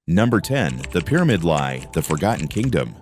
Number 10. The Pyramid Lie, the Forgotten Kingdom.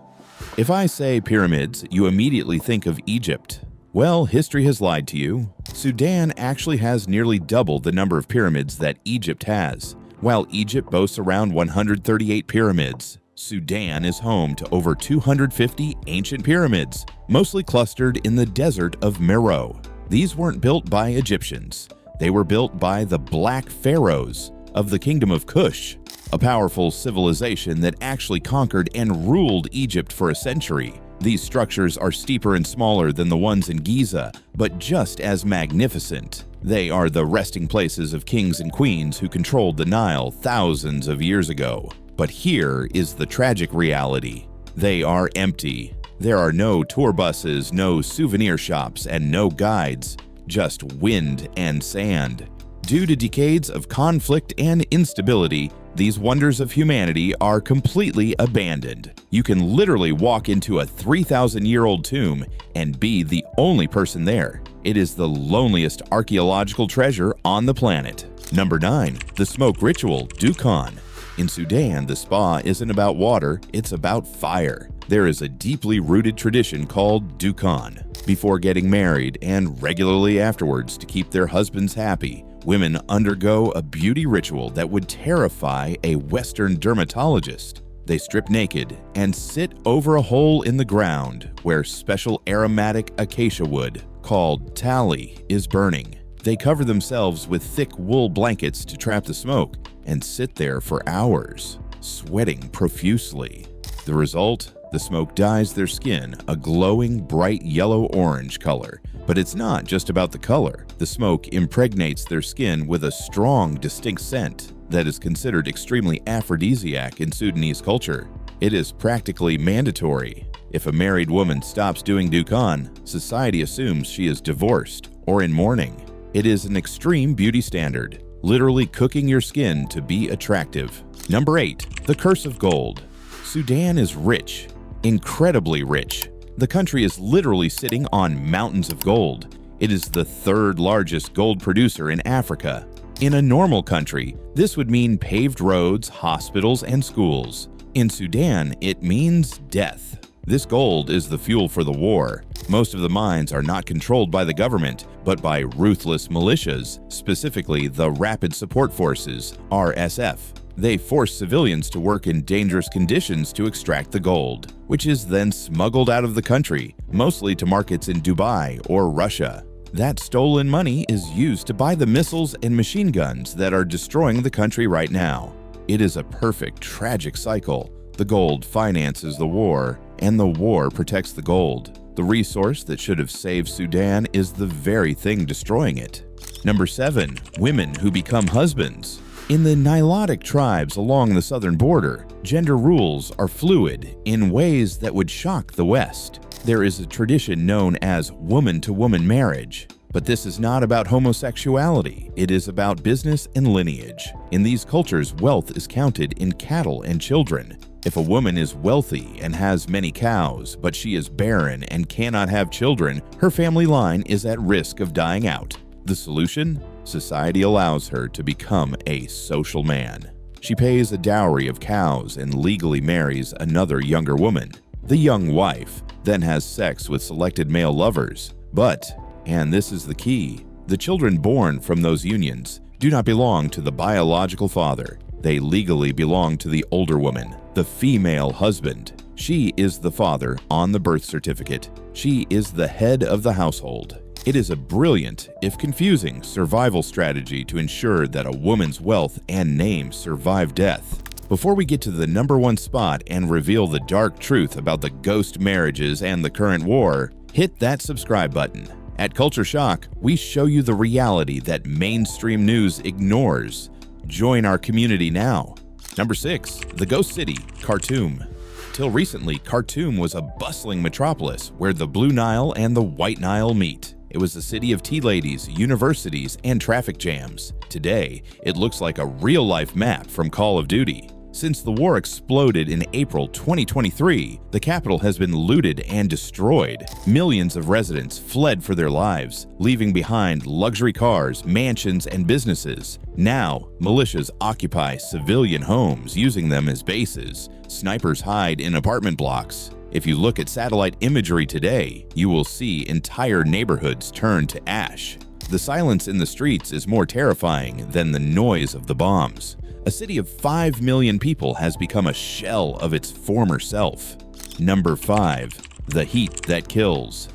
If I say pyramids, you immediately think of Egypt. Well, history has lied to you. Sudan actually has nearly double the number of pyramids that Egypt has. While Egypt boasts around 138 pyramids, Sudan is home to over 250 ancient pyramids, mostly clustered in the desert of Meroe. These weren't built by Egyptians. They were built by the Black Pharaohs of the Kingdom of Kush, a powerful civilization that actually conquered and ruled Egypt for a century. These structures are steeper and smaller than the ones in Giza, but just as magnificent. They are the resting places of kings and queens who controlled the Nile thousands of years ago. But here is the tragic reality. They are empty. There are no tour buses, no souvenir shops, and no guides. Just wind and sand. Due to decades of conflict and instability, these wonders of humanity are completely abandoned. You can literally walk into a 3,000-year-old tomb and be the only person there. It is the loneliest archaeological treasure on the planet. Number 9. The Smoke Ritual, Dukhan. In Sudan, the spa isn't about water, it's about fire. There is a deeply rooted tradition called Dukhan. Before getting married and regularly afterwards to keep their husbands happy, women undergo a beauty ritual that would terrify a Western dermatologist. They strip naked and sit over a hole in the ground where special aromatic acacia wood, called tali, is burning. They cover themselves with thick wool blankets to trap the smoke and sit there for hours, sweating profusely. The result? The smoke dyes their skin a glowing, bright yellow-orange color. But it's not just about the color. The smoke impregnates their skin with a strong, distinct scent that is considered extremely aphrodisiac in Sudanese culture. It is practically mandatory. If a married woman stops doing Dukhan, society assumes she is divorced or in mourning. It is an extreme beauty standard, literally cooking your skin to be attractive. Number 8. The Curse of Gold. Sudan is rich, incredibly rich. The country is literally sitting on mountains of gold. It is the third largest gold producer in Africa. In a normal country, this would mean paved roads, hospitals, and schools. In Sudan, it means death. This gold is the fuel for the war. Most of the mines are not controlled by the government, but by ruthless militias, specifically the Rapid Support Forces, RSF. They force civilians to work in dangerous conditions to extract the gold, which is then smuggled out of the country, mostly to markets in Dubai or Russia. That stolen money is used to buy the missiles and machine guns that are destroying the country right now. It is a perfect, tragic cycle. The gold finances the war, and the war protects the gold. The resource that should have saved Sudan is the very thing destroying it. Number 7. Women who become husbands. In the Nilotic tribes along the southern border, gender rules are fluid in ways that would shock the West. There is a tradition known as woman-to-woman marriage. But this is not about homosexuality. It is about business and lineage. In these cultures, wealth is counted in cattle and children. If a woman is wealthy and has many cows, but she is barren and cannot have children, her family line is at risk of dying out. The solution? Society allows her to become a social man. She pays a dowry of cows and legally marries another younger woman. The young wife then has sex with selected male lovers. But, and this is the key, the children born from those unions do not belong to the biological father. They legally belong to the older woman, the female husband. She is the father on the birth certificate. She is the head of the household. It is a brilliant, if confusing, survival strategy to ensure that a woman's wealth and name survive death. Before we get to the number 1 spot and reveal the dark truth about the ghost marriages and the current war, hit that subscribe button. At Culture Shock, we show you the reality that mainstream news ignores. Join our community now. Number 6. The Ghost City, Khartoum. Till recently, Khartoum was a bustling metropolis where the Blue Nile and the White Nile meet. It was a city of tea ladies, universities, and traffic jams. Today, it looks like a real-life map from Call of Duty. Since the war exploded in April 2023, the capital has been looted and destroyed. Millions of residents fled for their lives, leaving behind luxury cars, mansions, and businesses. Now, militias occupy civilian homes, using them as bases. Snipers hide in apartment blocks. If you look at satellite imagery today, you will see entire neighborhoods turn to ash. The silence in the streets is more terrifying than the noise of the bombs. A city of 5 million people has become a shell of its former self. Number 5. The heat that kills.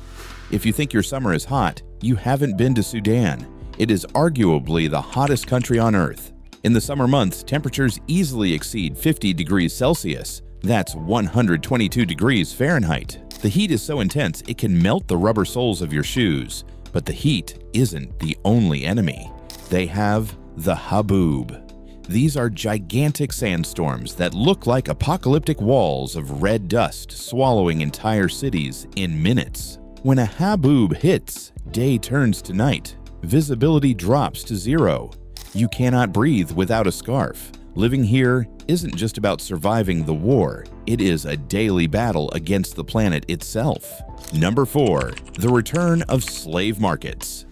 If you think your summer is hot, you haven't been to Sudan. It is arguably the hottest country on Earth. In the summer months, temperatures easily exceed 50 degrees Celsius. That's 122 degrees Fahrenheit. The heat is so intense it can melt the rubber soles of your shoes. But the heat isn't the only enemy. They have the haboob. These are gigantic sandstorms that look like apocalyptic walls of red dust swallowing entire cities in minutes. When a haboob hits, day turns to night. Visibility drops to zero. You cannot breathe without a scarf. Living here isn't just about surviving the war. It is a daily battle against the planet itself. Number 4. The return of slave markets.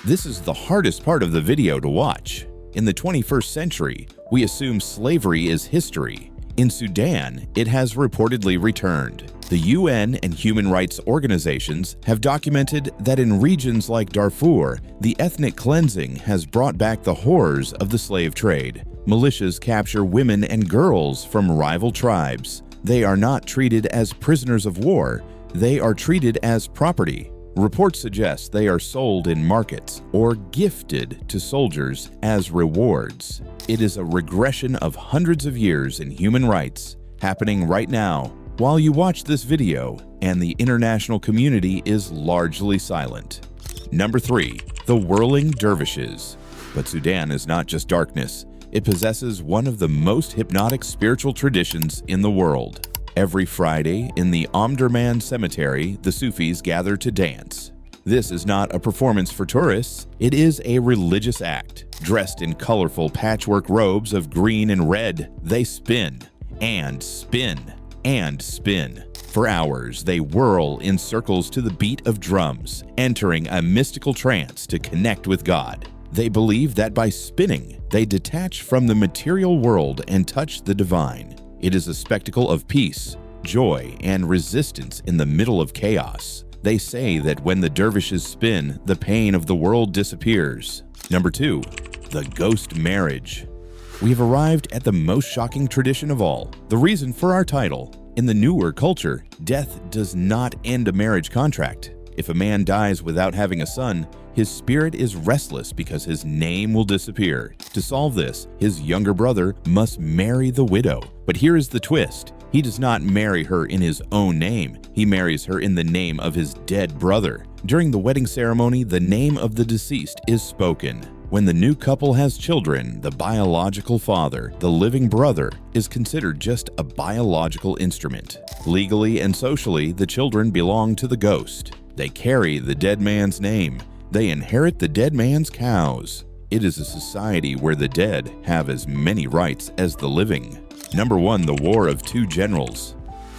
This is the hardest part of the video to watch. In the 21st century, we assume slavery is history. In Sudan, it has reportedly returned. The UN and human rights organizations have documented that in regions like Darfur, the ethnic cleansing has brought back the horrors of the slave trade. Militias capture women and girls from rival tribes. They are not treated as prisoners of war. They are treated as property. Reports suggest they are sold in markets or gifted to soldiers as rewards. It is a regression of hundreds of years in human rights happening right now while you watch this video, and the international community is largely silent. Number 3. The whirling dervishes. But Sudan is not just darkness. It possesses one of the most hypnotic spiritual traditions in the world. Every Friday in the Omdurman cemetery, the Sufis gather to dance. This is not a performance for tourists. It is a religious act. Dressed in colorful patchwork robes of green and red, they spin and spin and spin. For hours, they whirl in circles to the beat of drums, entering a mystical trance to connect with God. They believe that by spinning, they detach from the material world and touch the divine. It is a spectacle of peace, joy, and resistance in the middle of chaos. They say that when the dervishes spin, the pain of the world disappears. Number 2. The ghost marriage. We have arrived at the most shocking tradition of all, the reason for our title. In the newer culture, death does not end a marriage contract. If a man dies without having a son, his spirit is restless because his name will disappear. To solve this, his younger brother must marry the widow. But here is the twist. He does not marry her in his own name. He marries her in the name of his dead brother. During the wedding ceremony, the name of the deceased is spoken. When the new couple has children, the biological father, the living brother, is considered just a biological instrument. Legally and socially, the children belong to the ghost. They carry the dead man's name. They inherit the dead man's cows. It is a society where the dead have as many rights as the living. Number 1. The War of Two Generals.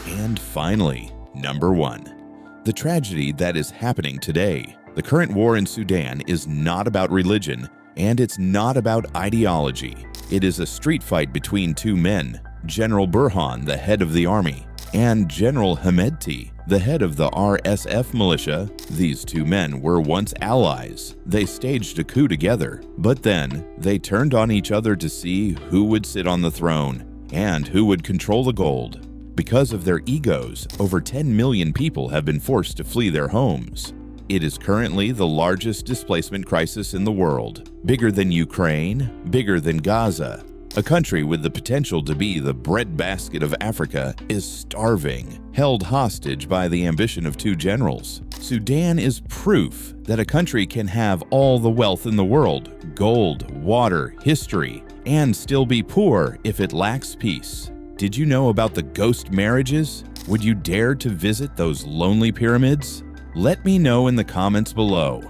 And finally, number 1. The tragedy that is happening today. The current war in Sudan is not about religion, and it's not about ideology. It is a street fight between two men, General Burhan, the head of the army, and General Hemedti, the head of the RSF militia. These two men were once allies. They staged a coup together, but then they turned on each other to see who would sit on the throne and who would control the gold. Because of their egos, over 10 million people have been forced to flee their homes. It is currently the largest displacement crisis in the world, bigger than Ukraine, bigger than Gaza. A country with the potential to be the breadbasket of Africa is starving, held hostage by the ambition of two generals. Sudan is proof that a country can have all the wealth in the world, gold, water, history, and still be poor if it lacks peace. Did you know about the ghost marriages? Would you dare to visit those lonely pyramids? Let me know in the comments below.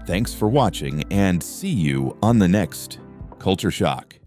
Thanks for watching, and see you on the next Culture Shock.